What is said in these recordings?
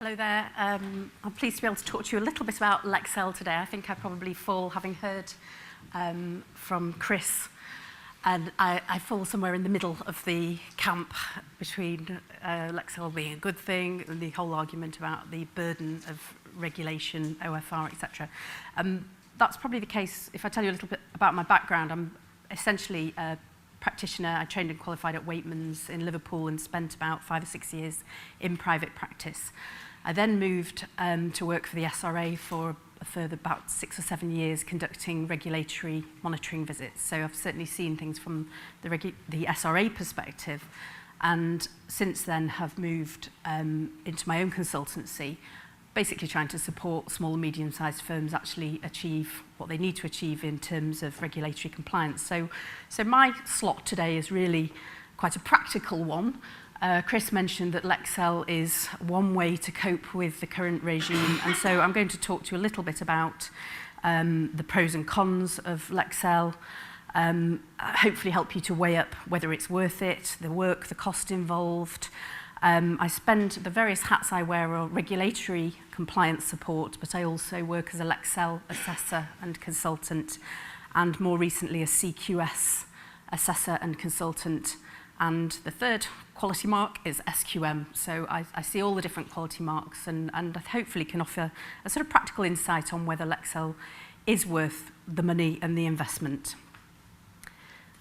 Hello there. I'm pleased to be able to talk to you a little bit about Lexcel today. I think I probably fall, having heard from Chris, and I fall somewhere in the middle of the camp between Lexcel being a good thing and the whole argument about the burden of regulation, OFR, etc. That's probably the case. If I tell you a little bit about my background, I'm essentially a practitioner. I trained and qualified at Waitman's in Liverpool and spent about 5 or 6 years in private practice. I then moved to work for the SRA for a further about 6 or 7 years, conducting regulatory monitoring visits. So I've certainly seen things from the SRA perspective, and since then have moved into my own consultancy, basically trying to support small and medium-sized firms actually achieve what they need to achieve in terms of regulatory compliance. So my slot today is really quite a practical one. Chris mentioned that Lexcel is one way to cope with the current regime, and so I'm going to talk to you a little bit about the pros and cons of Lexcel, hopefully help you to weigh up whether it's worth it, the work, the cost involved. I spend the various hats I wear are regulatory compliance support, but I also work as a Lexcel assessor and consultant, and more recently a CQS assessor and consultant. And the third quality mark is SQM. So I see all the different quality marks and hopefully can offer a sort of practical insight on whether Lexcel is worth the money and the investment.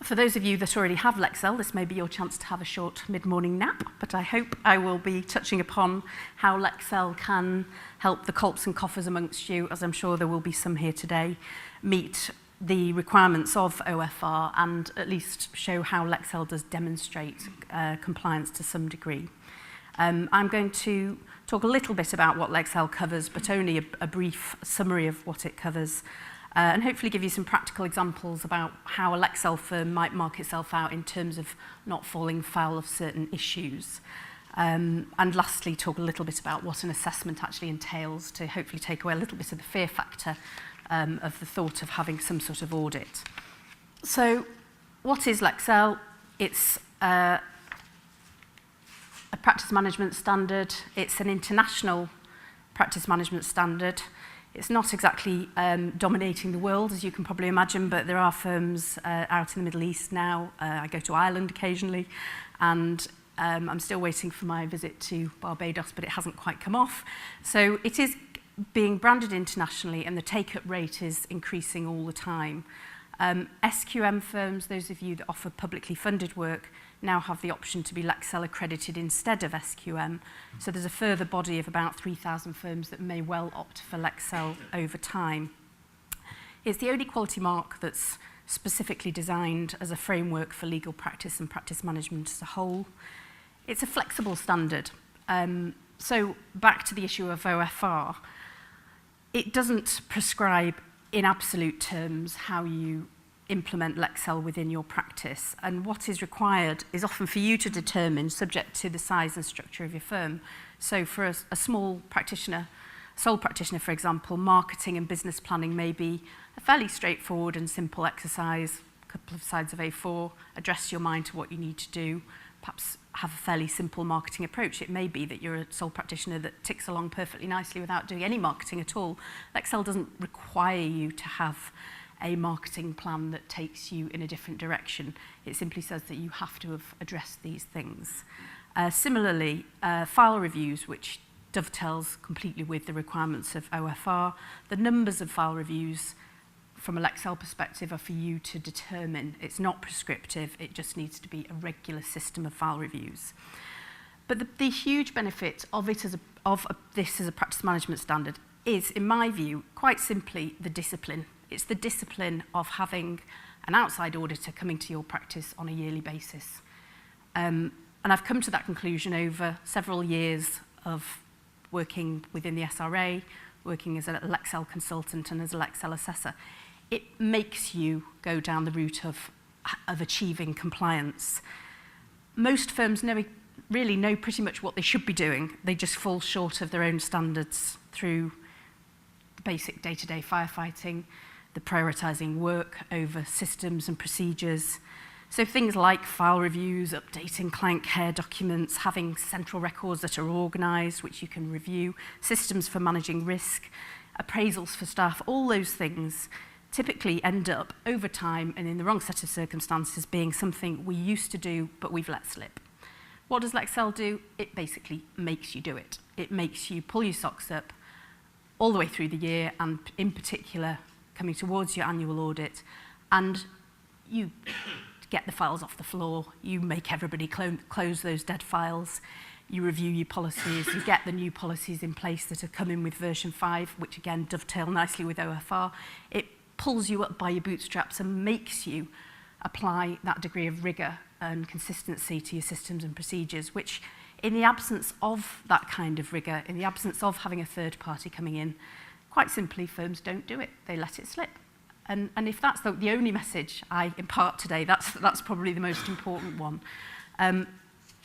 For those of you that already have Lexcel, this may be your chance to have a short mid-morning nap, but I hope I will be touching upon how Lexcel can help the colps and coffers amongst you, as I'm sure there will be some here today, meet the requirements of OFR and at least show how Lexcel does demonstrate compliance to some degree. I'm going to talk a little bit about what Lexcel covers, but only a brief summary of what it covers, and hopefully give you some practical examples about how a Lexcel firm might mark itself out in terms of not falling foul of certain issues. And lastly, talk a little bit about what an assessment actually entails to hopefully take away a little bit of the fear factor of the thought of having some sort of audit. So what is Lexcel? It's a practice management standard. It's an international practice management standard. It's not exactly dominating the world, as you can probably imagine, but there are firms out in the Middle East now. I go to Ireland occasionally, and I'm still waiting for my visit to Barbados, but it hasn't quite come off. So it is being branded internationally, and the take-up rate is increasing all the time. SQM firms, those of you that offer publicly funded work, now have the option to be Lexcel accredited instead of SQM. So there's a further body of about 3,000 firms that may well opt for Lexcel over time. It's the only quality mark that's specifically designed as a framework for legal practice and practice management as a whole. It's a flexible standard. So back to the issue of OFR. It doesn't prescribe in absolute terms how you implement Lexcel within your practice, and what is required is often for you to determine, subject to the size and structure of your firm. So for a small practitioner, sole practitioner for example, marketing and business planning may be a fairly straightforward and simple exercise, a couple of sides of A4, address your mind to what you need to do, perhaps have a fairly simple marketing approach. It may be that you're a sole practitioner that ticks along perfectly nicely without doing any marketing at all. Lexcel doesn't require you to have a marketing plan that takes you in a different direction. It simply says that you have to have addressed these things. Similarly, file reviews, which dovetails completely with the requirements of OFR. The numbers of file reviews from a Lexcel perspective are for you to determine. It's not prescriptive, it just needs to be a regular system of file reviews. But the huge benefit of this as a practice management standard is, in my view, quite simply the discipline. It's the discipline of having an outside auditor coming to your practice on a yearly basis. And I've come to that conclusion over several years of working within the SRA, working as a Lexcel consultant and as a Lexcel assessor. It makes you go down the route of achieving compliance. Most firms really know pretty much what they should be doing. They just fall short of their own standards through the basic day-to-day firefighting, the prioritising work over systems and procedures. So things like file reviews, updating client care documents, having central records that are organised, which you can review, systems for managing risk, appraisals for staff, all those things typically end up over time and in the wrong set of circumstances being something we used to do but we've let slip. What does Lexcel do? It basically makes you do it. It makes you pull your socks up all the way through the year, and in particular coming towards your annual audit, and you get the files off the floor, you make everybody close those dead files, you review your policies, you get the new policies in place that are coming with version 5, which again dovetail nicely with OFR. It pulls you up by your bootstraps and makes you apply that degree of rigour and consistency to your systems and procedures, which in the absence of that kind of rigour, in the absence of having a third party coming in, quite simply firms don't do it, they let it slip. And if that's the only message I impart today, that's probably the most important one.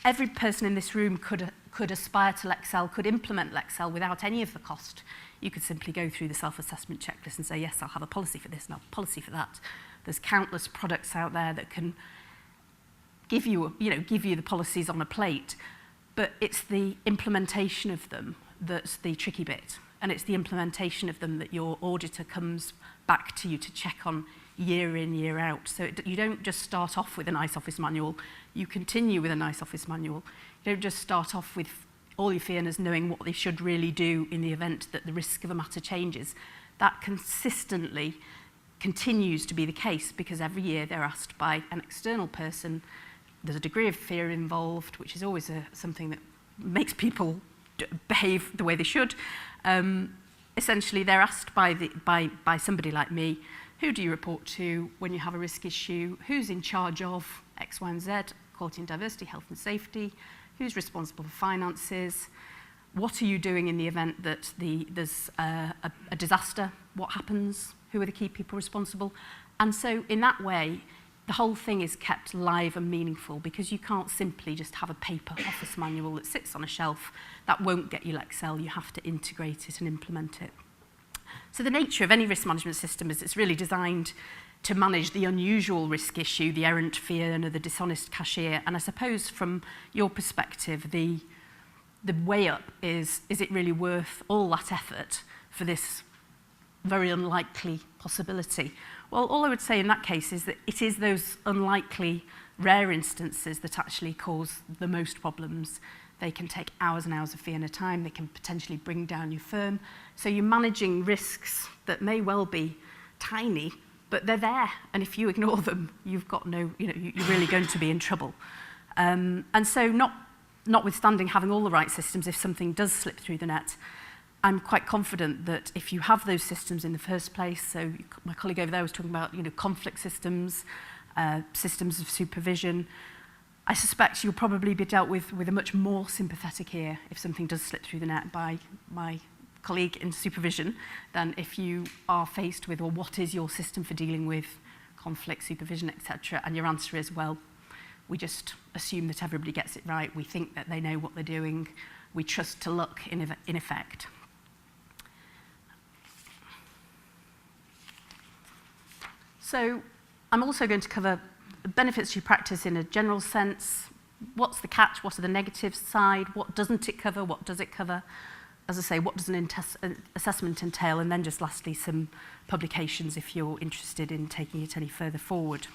Every person in this room could aspire to Lexcel, could implement Lexcel without any of the cost. You could simply go through the self-assessment checklist and say, yes, I'll have a policy for this and I'll have a policy for that. There's countless products out there that can give you the policies on a plate, but it's the implementation of them that's the tricky bit. And it's the implementation of them that your auditor comes back to you to check on year in, year out. So you don't just start off with a nice office manual, you continue with a nice office manual. You don't just start off with all your fee earners knowing what they should really do in the event that the risk of a matter changes. That consistently continues to be the case because every year they're asked by an external person. There's a degree of fear involved, which is always something that makes people behave the way they should. Essentially, they're asked by somebody like me, who do you report to when you have a risk issue? Who's in charge of X, Y, and Z, quality and diversity, health and safety? Who's responsible for finances? What are you doing in the event that there's a disaster? What happens? Who are the key people responsible? And so in that way, the whole thing is kept live and meaningful because you can't simply just have a paper office manual that sits on a shelf. That won't get you Lexcel. You have to integrate it and implement it. So the nature of any risk management system is it's really designed to manage the unusual risk issue, the errant fee earner, the dishonest cashier. And I suppose from your perspective, the way up is it really worth all that effort for this very unlikely possibility? Well, all I would say in that case is that it is those unlikely, rare instances that actually cause the most problems. They can take hours and hours of fee earner time. They can potentially bring down your firm. So you're managing risks that may well be tiny, but they're there. And if you ignore them, you've got you're really going to be in trouble. And so notwithstanding having all the right systems, if something does slip through the net, I'm quite confident that if you have those systems in the first place, so my colleague over there was talking about conflict systems, systems of supervision, I suspect you'll probably be dealt with a much more sympathetic ear if something does slip through the net by my colleague in supervision than if you are faced with, well, what is your system for dealing with conflict, supervision, etc. And your answer is, well, we just assume that everybody gets it right. We think that they know what they're doing. We trust to luck in effect. So I'm also going to cover benefits to your practice in a general sense. What's the catch? What are the negative side? What doesn't it cover? What does it cover? As I say, what does an assessment entail? And then just lastly, some publications if you're interested in taking it any further forward.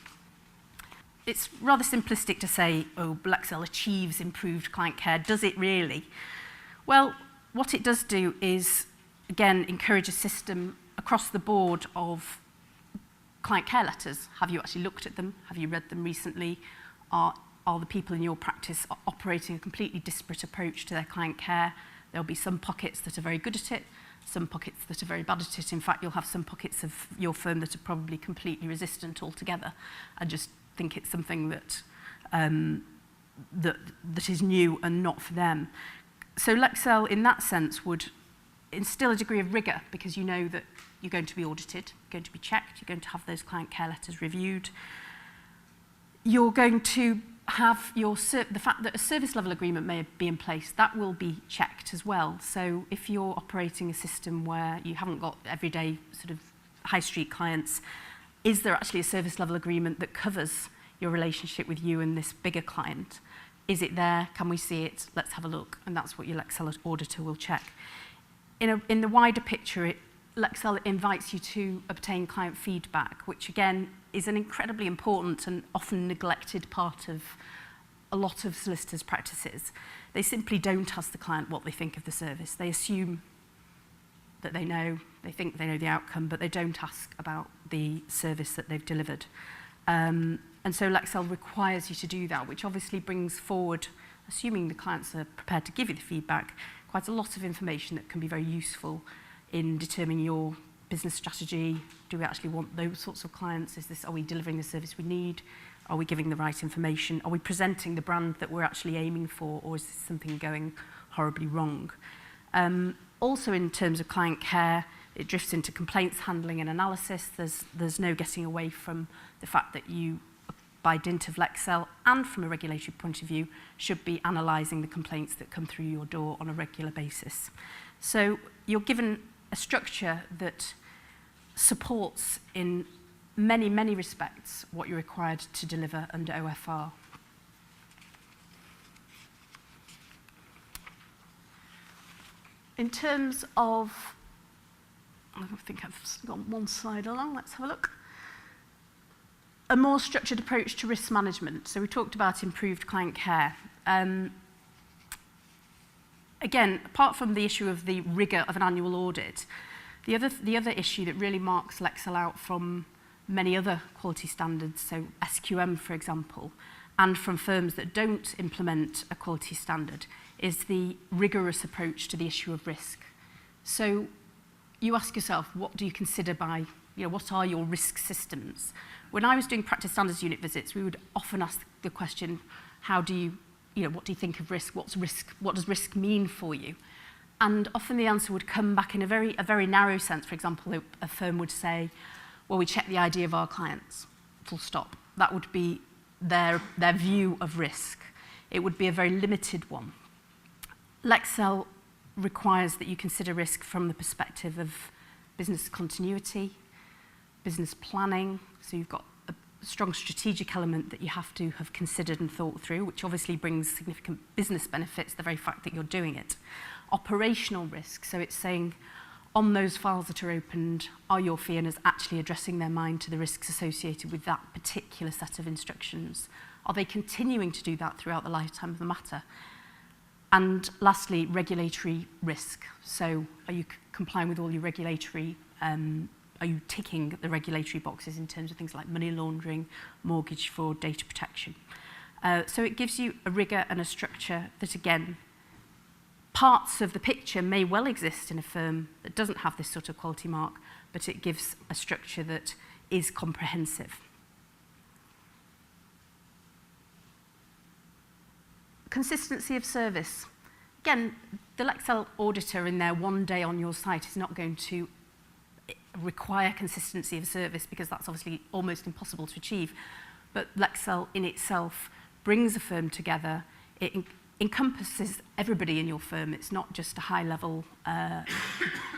It's rather simplistic to say, oh, Lexcel achieves improved client care. Does it really? Well, what it does do is, again, encourage a system across the board of client care letters. Have you actually looked at them? Have you read them recently? Are the people in your practice operating a completely disparate approach to their client care? There'll be some pockets that are very good at it, some pockets that are very bad at it. In fact, you'll have some pockets of your firm that are probably completely resistant altogether. I just think it's something that is new and not for them. So Lexcel, in that sense, would instill a degree of rigour because you know that you're going to be audited, you're going to be checked, you're going to have those client care letters reviewed. You're going to have the fact that a service level agreement may be in place, that will be checked as well. So if you're operating a system where you haven't got everyday sort of high street clients, is there actually a service level agreement that covers your relationship with you and this bigger client. Is it there? Can we see it? Let's have a look. And that's what your Lexcel auditor will check. In the wider picture, Lexcel invites you to obtain client feedback, which again is an incredibly important and often neglected part of a lot of solicitors' practices. They simply don't ask the client what they think of the service. They assume that they think they know the outcome, but they don't ask about the service that they've delivered. And so Lexcel requires you to do that, which obviously brings forward, assuming the clients are prepared to give you the feedback, quite a lot of information that can be very useful in determining your business strategy. Do we actually want those sorts of clients? Are we delivering the service we need? Are we giving the right information? Are we presenting the brand that we're actually aiming for, or is this something going horribly wrong? Also, in terms of client care, it drifts into complaints handling and analysis. There's no getting away from the fact that you, by dint of Lexcel and from a regulatory point of view, should be analysing the complaints that come through your door on a regular basis. So you're given a structure that supports in many, many respects what you're required to deliver under OFR. In terms of, I think I've got one slide along, let's have a look. A more structured approach to risk management. So we talked about improved client care. Again, apart from the issue of the rigour of an annual audit, the other issue that really marks Lexcel out from many other quality standards, so SQM, for example, and from firms that don't implement a quality standard, is the rigorous approach to the issue of risk. So you ask yourself, what do you consider by, what are your risk systems? When I was doing practice standards unit visits, we would often ask the question, what do you think of risk? What's risk? What does risk mean for you? And often the answer would come back in a very narrow sense. For example, a firm would say, well, we check the ID of our clients, full stop. That would be their view of risk. It would be a very limited one. Lexcel requires that you consider risk from the perspective of business continuity, business planning, so you've got a strong strategic element that you have to have considered and thought through, which obviously brings significant business benefits, the very fact that you're doing it. Operational risk, so it's saying, on those files that are opened, are your fee earners actually addressing their mind to the risks associated with that particular set of instructions? Are they continuing to do that throughout the lifetime of the matter? And lastly, regulatory risk. So are you complying with all your regulatory, are you ticking the regulatory boxes in terms of things like money laundering, mortgage fraud, data protection? So it gives you a rigour and a structure that, again, parts of the picture may well exist in a firm that doesn't have this sort of quality mark, but it gives a structure that is comprehensive. Consistency of service. Again, the Lexcel auditor in their one day on your site is not going to require consistency of service because that's obviously almost impossible to achieve. But Lexcel in itself brings a firm together. It encompasses everybody in your firm. It's not just a high-level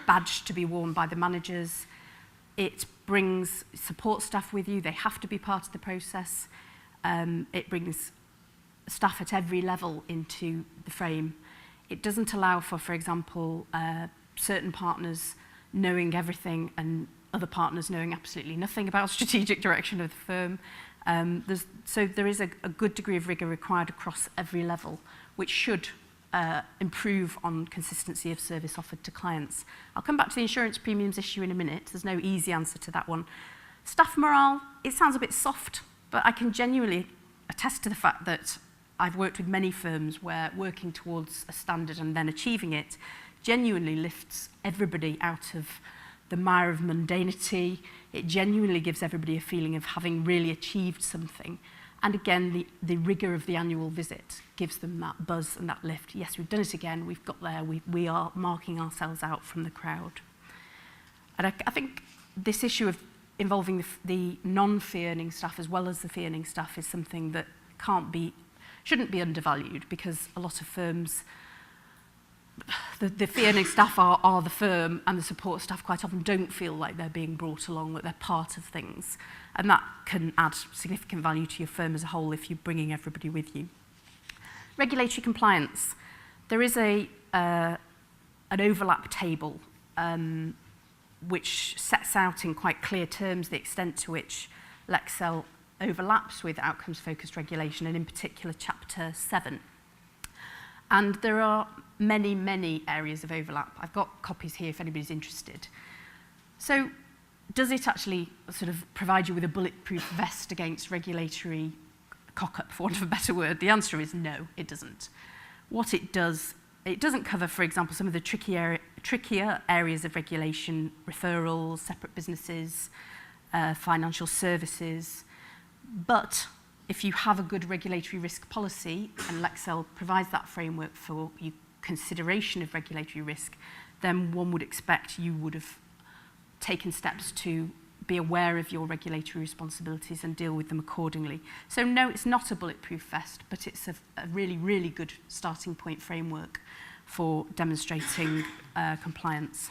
badge to be worn by the managers. It brings support staff with you. They have to be part of the process. It brings staff at every level into the frame. It doesn't allow for example, certain partners knowing everything and other partners knowing absolutely nothing about strategic direction of the firm. So there is a good degree of rigour required across every level, which should improve on consistency of service offered to clients. I'll come back to the insurance premiums issue in a minute. There's no easy answer to that one. Staff morale, it sounds a bit soft, but I can genuinely attest to the fact that I've worked with many firms where working towards a standard and then achieving it genuinely lifts everybody out of the mire of mundanity. It genuinely gives everybody a feeling of having really achieved something. And again, the rigour of the annual visit gives them that buzz and that lift. Yes, we've done it again, we've got there, we are marking ourselves out from the crowd. And I think this issue of involving the non-fee earning staff as well as the fee earning staff is something that shouldn't be undervalued, because a lot of firms the fee-earning staff are the firm, and the support staff quite often don't feel like they're being brought along, that they're part of things. And that can add significant value to your firm as a whole if you're bringing everybody with you. Regulatory compliance. There is an overlap table which sets out in quite clear terms the extent to which Lexcel overlaps with outcomes-focused regulation, and in particular Chapter 7. And there are many, many areas of overlap. I've got copies here if anybody's interested. So does it actually sort of provide you with a bulletproof vest against regulatory cock-up, for want of a better word? The answer is no, it doesn't. What it doesn't cover, for example, some of the trickier areas of regulation, referrals, separate businesses, financial services. But if you have a good regulatory risk policy, and Lexcel provides that framework for your consideration of regulatory risk, then one would expect you would have taken steps to be aware of your regulatory responsibilities and deal with them accordingly. So no, it's not a bulletproof vest, but it's a really, really good starting point framework for demonstrating compliance.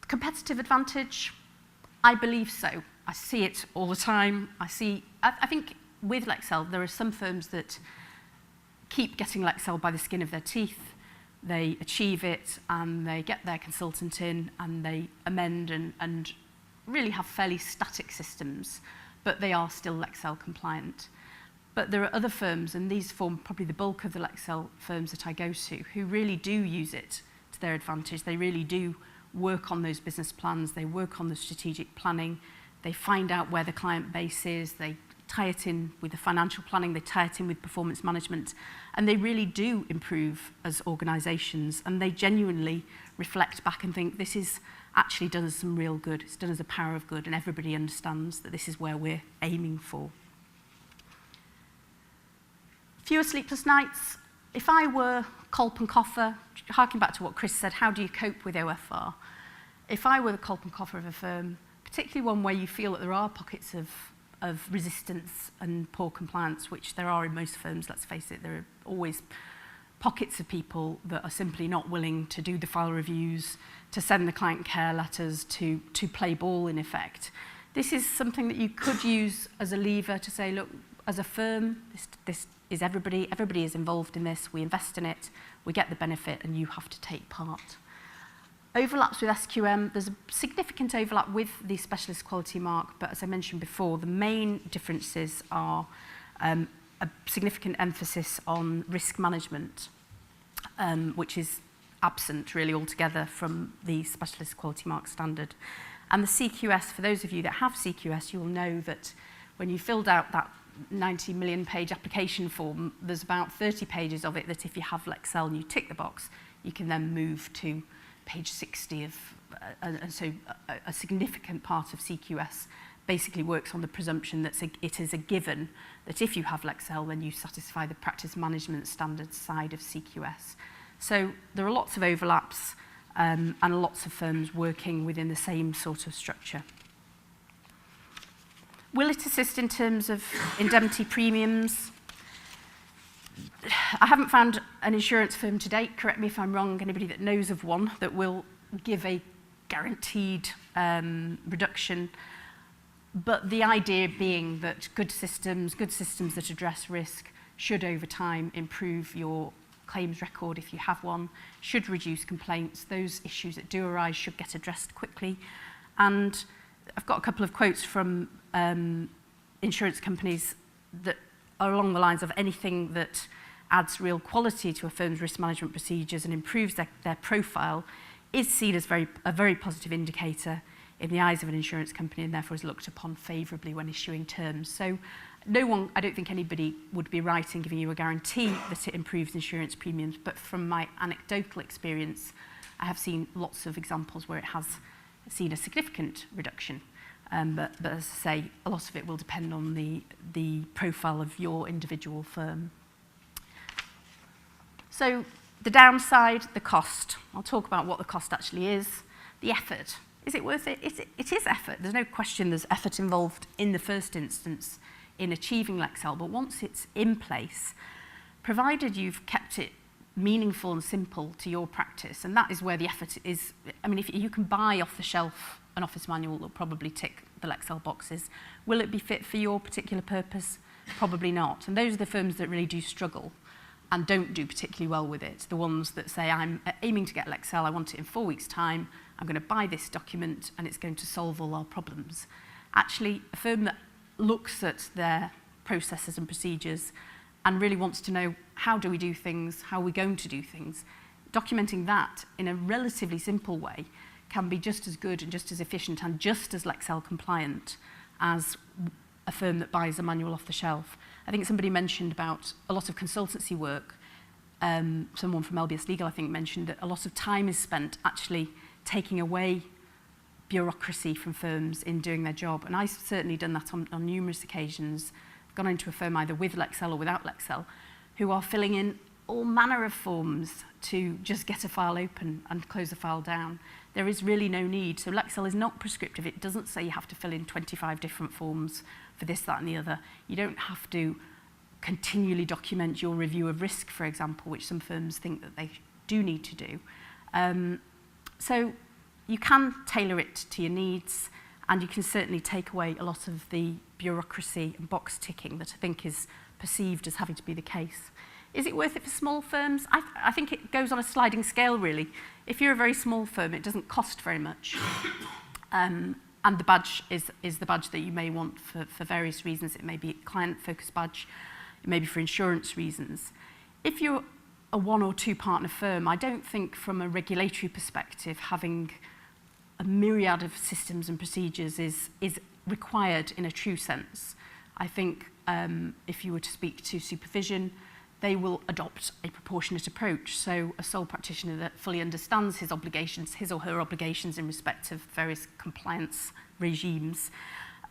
Competitive advantage, I believe so. I see it all the time. I think with Lexcel, there are some firms that keep getting Lexcel by the skin of their teeth. They achieve it and they get their consultant in and they amend and really have fairly static systems, but they are still Lexcel compliant. But there are other firms, and these form probably the bulk of the Lexcel firms that I go to, who really do use it to their advantage. They really do work on those business plans, they work on the strategic planning, they find out where the client base is, they tie it in with the financial planning, they tie it in with performance management, and they really do improve as organisations, and they genuinely reflect back and think this is actually done us some real good, it's done us a power of good, and everybody understands that this is where we're aiming for. Fewer sleepless nights. If I were Kolp and Coffer, harking back to what Chris said, how do you cope with OFR? If I were the Kolp and Coffer of a firm, particularly one where you feel that there are pockets of resistance and poor compliance, which there are in most firms, let's face it, there are always pockets of people that are simply not willing to do the file reviews, to send the client care letters, to play ball in effect. This is something that you could use as a lever to say, look, as a firm, this is everybody is involved in this, we invest in it, we get the benefit, and you have to take part. Overlaps with SQM, there's a significant overlap with the specialist quality mark, but as I mentioned before, the main differences are a significant emphasis on risk management, which is absent really altogether from the specialist quality mark standard. And the CQS, for those of you that have CQS, you will know that when you filled out that 90 million page application form, there's about 30 pages of it that if you have Lexcel and you tick the box, you can then move to page 60 of, and so a significant part of CQS basically works on the presumption that it is a given that if you have Lexcel, then you satisfy the practice management standards side of CQS. So there are lots of overlaps and lots of firms working within the same sort of structure. Will it assist in terms of indemnity premiums? I haven't found an insurance firm to date, correct me if I'm wrong, anybody that knows of one, that will give a guaranteed reduction. But the idea being that good systems that address risk should over time improve your claims record if you have one, should reduce complaints, those issues that do arise should get addressed quickly. And I've got a couple of quotes from insurance companies that are along the lines of anything that adds real quality to a firm's risk management procedures and improves their profile is seen as a very positive indicator in the eyes of an insurance company and therefore is looked upon favourably when issuing terms. So no one, I don't think anybody would be right in giving you a guarantee that it improves insurance premiums, but from my anecdotal experience, I have seen lots of examples where it has seen a significant reduction. But as I say, a lot of it will depend on the profile of your individual firm. So the downside, the cost. I'll talk about what the cost actually is. The effort. Is it worth it? It is effort. There's no question there's effort involved in the first instance in achieving Lexcel, but once it's in place, provided you've kept it meaningful and simple to your practice, and that is where the effort is. I mean, if you can buy off the shelf an office manual that will probably tick the Lexcel boxes, will it be fit for your particular purpose? Probably not. And those are the firms that really do struggle and don't do particularly well with it. The ones that say, I'm aiming to get Lexcel, I want it in 4 weeks' time, I'm going to buy this document and it's going to solve all our problems. Actually, a firm that looks at their processes and procedures and really wants to know, how do we do things, how are we going to do things, documenting that in a relatively simple way can be just as good and just as efficient and just as Lexcel compliant as a firm that buys a manual off the shelf. I think somebody mentioned about a lot of consultancy work. Someone from LBS Legal, I think, mentioned that a lot of time is spent actually taking away bureaucracy from firms in doing their job. And I've certainly done that on numerous occasions. I've gone into a firm either with Lexcel or without Lexcel, who are filling in all manner of forms to just get a file open and close a file down. There is really no need. So Lexcel is not prescriptive. It doesn't say you have to fill in 25 different forms for this, that, and the other. You don't have to continually document your review of risk, for example, which some firms think that they do need to do. So you can tailor it to your needs, and you can certainly take away a lot of the bureaucracy and box ticking that I think is perceived as having to be the case. Is it worth it for small firms? I think it goes on a sliding scale, really. If you're a very small firm, it doesn't cost very much. And the badge is the badge that you may want for various reasons. It may be a client-focused badge. It may be for insurance reasons. If you're a 1 or 2 partner firm, I don't think from a regulatory perspective having a myriad of systems and procedures is required in a true sense. I think if you were to speak to supervision, they will adopt a proportionate approach. So a sole practitioner that fully understands his obligations, his or her obligations in respect of various compliance regimes,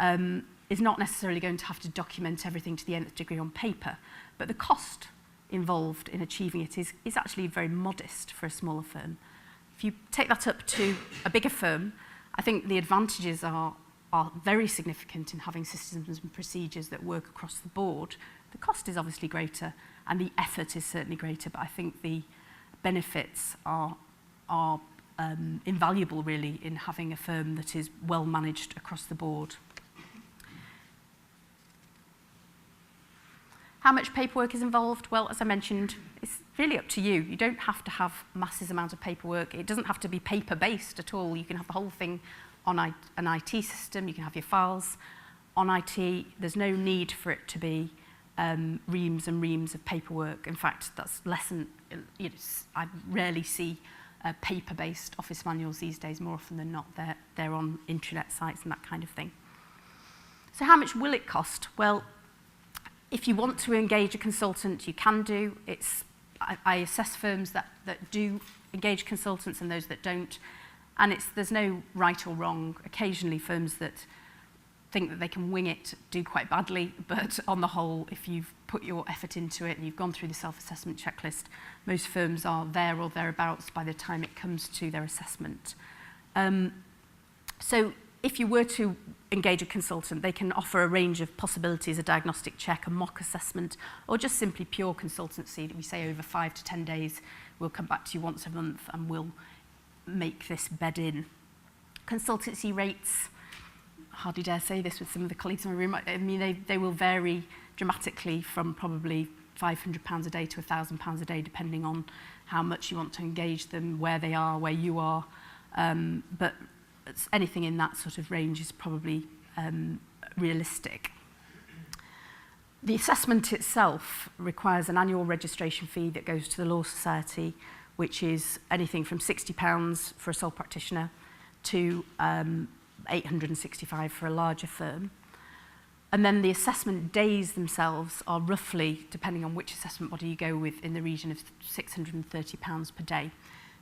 is not necessarily going to have to document everything to the nth degree on paper, but the cost involved in achieving it is actually very modest for a smaller firm. If you take that up to a bigger firm, I think the advantages are very significant in having systems and procedures that work across the board. The cost is obviously greater and the effort is certainly greater, but I think the benefits are invaluable really in having a firm that is well managed across the board. How much paperwork is involved? Well, as I mentioned, it's really up to you. You don't have to have massive amounts of paperwork. It doesn't have to be paper-based at all. You can have the whole thing on an IT system. You can have your files on IT. There's no need for it to be reams and reams of paperwork. In fact, that's less than, I rarely see paper-based office manuals these days. More often than not, they're on intranet sites and that kind of thing. So how much will it cost? Well, if you want to engage a consultant, you can do. I assess firms that do engage consultants and those that don't. And there's no right or wrong. Occasionally, firms that think that they can wing it do quite badly. But on the whole, if you've put your effort into it and you've gone through the self-assessment checklist, most firms are there or thereabouts by the time it comes to their assessment. So if you were to engage a consultant, they can offer a range of possibilities, a diagnostic check, a mock assessment, or just simply pure consultancy. We say over 5 to 10 days, we'll come back to you once a month and we'll make this bed in. Consultancy rates, hardly dare say this with some of the colleagues in my room, I mean, they will vary dramatically from probably £500 a day to £1,000 a day, depending on how much you want to engage them, where they are, where you are. But anything in that sort of range is probably realistic. The assessment itself requires an annual registration fee that goes to the Law Society, which is anything from £60 for a sole practitioner to £865 for a larger firm. And then the assessment days themselves are roughly, depending on which assessment body you go with, in the region of £630 per day.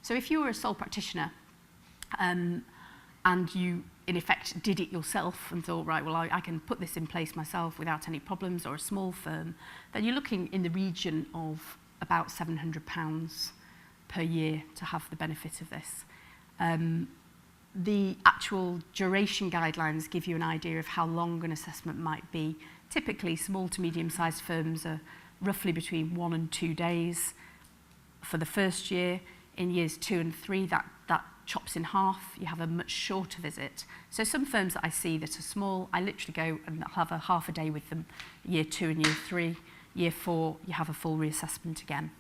So if you were a sole practitioner, and you, in effect, did it yourself and thought, right, well, I can put this in place myself without any problems, or a small firm, then you're looking in the region of about £700 per year to have the benefit of this. The actual duration guidelines give you an idea of how long an assessment might be. Typically, small to medium-sized firms are roughly between 1 and 2 days for the first year. In years 2 and 3, that chops in half. You have a much shorter visit. So some firms that I see that are small, I literally go and I'll have a half a day with them, year 2 and year 3. Year 4, you have a full reassessment again.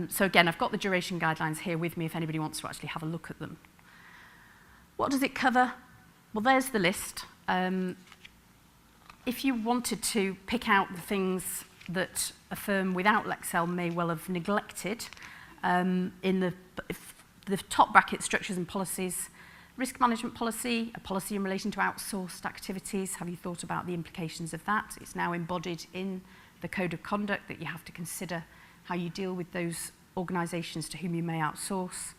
So again, I've got the duration guidelines here with me if anybody wants to actually have a look at them. What does it cover? Well, there's the list. If you wanted to pick out the things that a firm without Lexcel may well have neglected, in the top bracket, structures and policies, risk management policy, a policy in relation to outsourced activities. Have you thought about the implications of that? It's now embodied in the code of conduct that you have to consider how you deal with those organisations to whom you may outsource.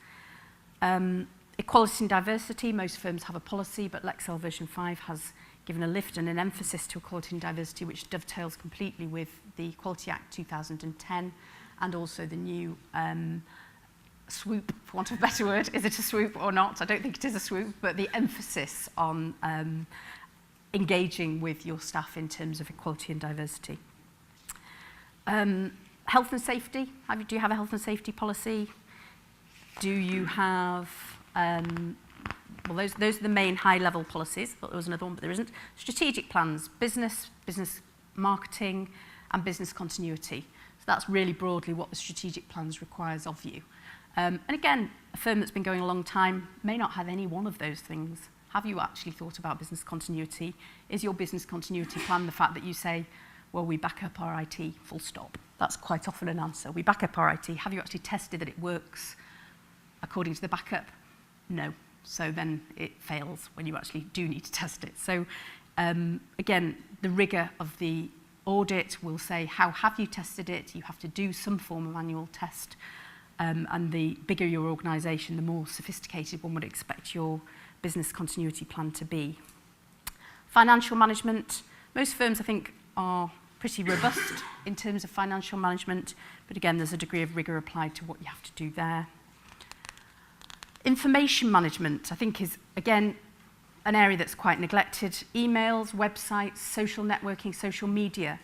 Equality and diversity, most firms have a policy, but Lexcel version 5 has given a lift and an emphasis to equality and diversity, which dovetails completely with the Equality Act 2010 and also the new swoop, for want of a better word. Is it a swoop or not? I don't think it is a swoop, but the emphasis on engaging with your staff in terms of equality and diversity. Health and safety. Do you have a health and safety policy? Do you have, well, those are the main high-level policies. I thought there was another one, but there isn't. Strategic plans, business marketing, and business continuity. So that's really broadly what the strategic plans requires of you. And again, a firm that's been going a long time may not have any one of those things. Have you actually thought about business continuity? Is your business continuity plan the fact that you say, well, we back up our IT, full stop? That's quite often an answer. We back up our IT. Have you actually tested that it works according to the backup? No. So then it fails when you actually do need to test it. So again, the rigour of the audit will say, how have you tested it? You have to do some form of annual test. And the bigger your organisation, the more sophisticated one would expect your business continuity plan to be. Financial management. Most firms, I think, are pretty robust in terms of financial management, but again, there's a degree of rigour applied to what you have to do there. Information management, I think, is, again, an area that's quite neglected. Emails, websites, social networking, social media.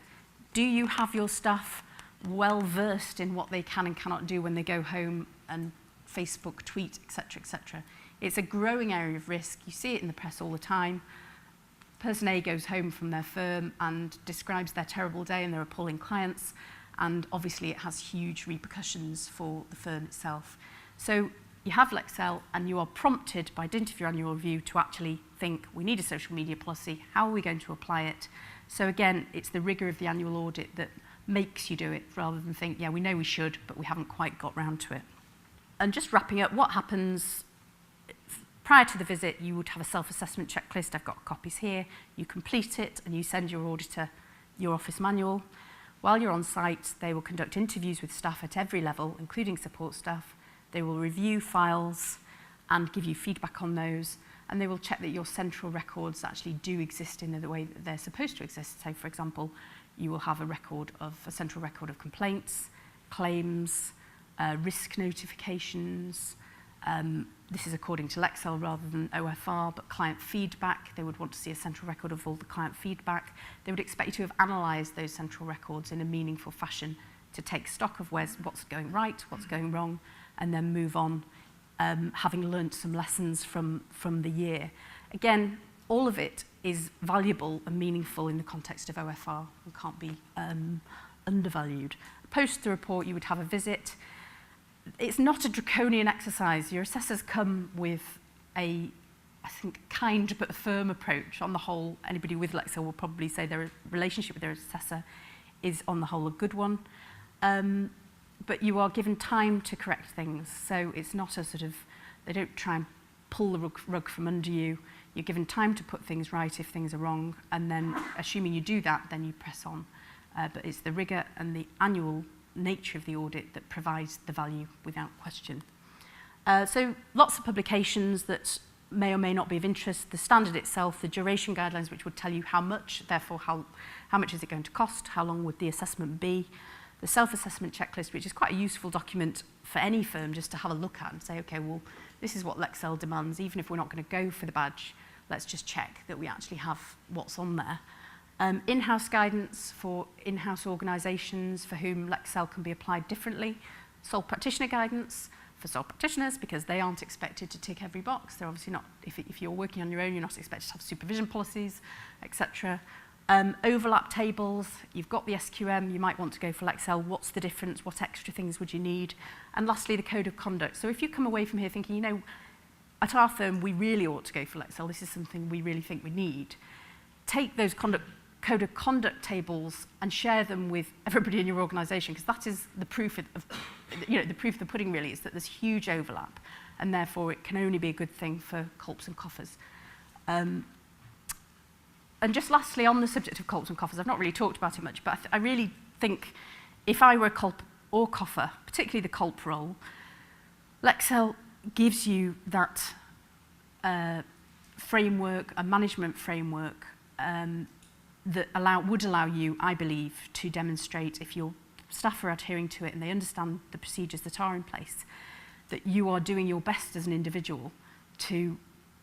Do you have your staff well versed in what they can and cannot do when they go home and Facebook, tweet, etc., etc.? It's a growing area of risk. You see it in the press all the time. Person A goes home from their firm and describes their terrible day and their appalling clients, and obviously it has huge repercussions for the firm itself. So you have Lexcel and you are prompted by dint of your annual review to actually think, we need a social media policy, how are we going to apply it? So again, it's the rigour of the annual audit that makes you do it rather than think, yeah, we know we should, but we haven't quite got round to it. And just wrapping up, what happens prior to the visit? You would have a self-assessment checklist. I've got copies here. You complete it and you send your auditor your office manual. While you're on site, they will conduct interviews with staff at every level, including support staff. They will review files and give you feedback on those, and they will check that your central records actually do exist in the way that they're supposed to exist. So, for example, you will have a central record of complaints, claims, risk notifications. This is according to Lexcel rather than OFR, but client feedback. They would want to see a central record of all the client feedback. They would expect you to have analysed those central records in a meaningful fashion to take stock of what's going right, what's going wrong, and then move on, having learnt some lessons from the year. Again, all of it is valuable and meaningful in the context of OFR and can't be undervalued. Post the report, you would have a visit. It's not a draconian exercise. Your assessors come with a, I think, kind but firm approach. On the whole, anybody with Lexcel will probably say their relationship with their assessor is, on the whole, a good one. But you are given time to correct things. So it's not a sort of, they don't try and pull the rug from under you. You're given time to put things right if things are wrong, and then, assuming you do that, then you press on. But it's the rigour and the annual nature of the audit that provides the value without question. So lots of publications that may or may not be of interest. The standard itself, the duration guidelines, which would tell you how much, therefore how much is it going to cost, how long would the assessment be. The self-assessment checklist, which is quite a useful document for any firm just to have a look at and say, okay, well, this is what Lexcel demands. Even if we're not going to go for the badge, let's just check that we actually have what's on there. In-house guidance for in-house organisations for whom Lexcel can be applied differently. Sole practitioner guidance for sole practitioners because they aren't expected to tick every box. They're obviously not, if you're working on your own, you're not expected to have supervision policies, etc. Overlap tables, you've got the SQM, you might want to go for Lexcel. What's the difference? What extra things would you need? And lastly, the code of conduct. So if you come away from here thinking, you know, at our firm, we really ought to go for Lexcel, this is something we really think we need, take those code of conduct tables and share them with everybody in your organisation, because that is the proof of the proof of the pudding really, is that there's huge overlap, and therefore it can only be a good thing for culps and coffers. And just lastly, on the subject of culps and coffers, I've not really talked about it much, but I really think if I were a culp or coffer, particularly the culp role, Lexcel gives you that framework, a management framework, that would allow you, I believe, to demonstrate, if your staff are adhering to it and they understand the procedures that are in place, that you are doing your best as an individual to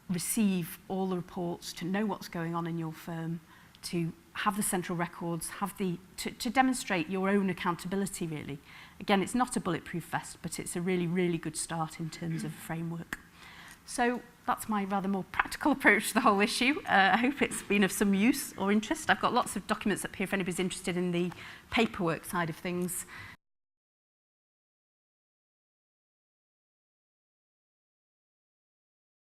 receive all the reports, to know what's going on in your firm, to have the central records, to demonstrate your own accountability, really. Again, it's not a bulletproof vest, but it's a really, really good start in terms of framework. So that's my rather more practical approach to the whole issue. I hope it's been of some use or interest. I've got lots of documents up here if anybody's interested in the paperwork side of things.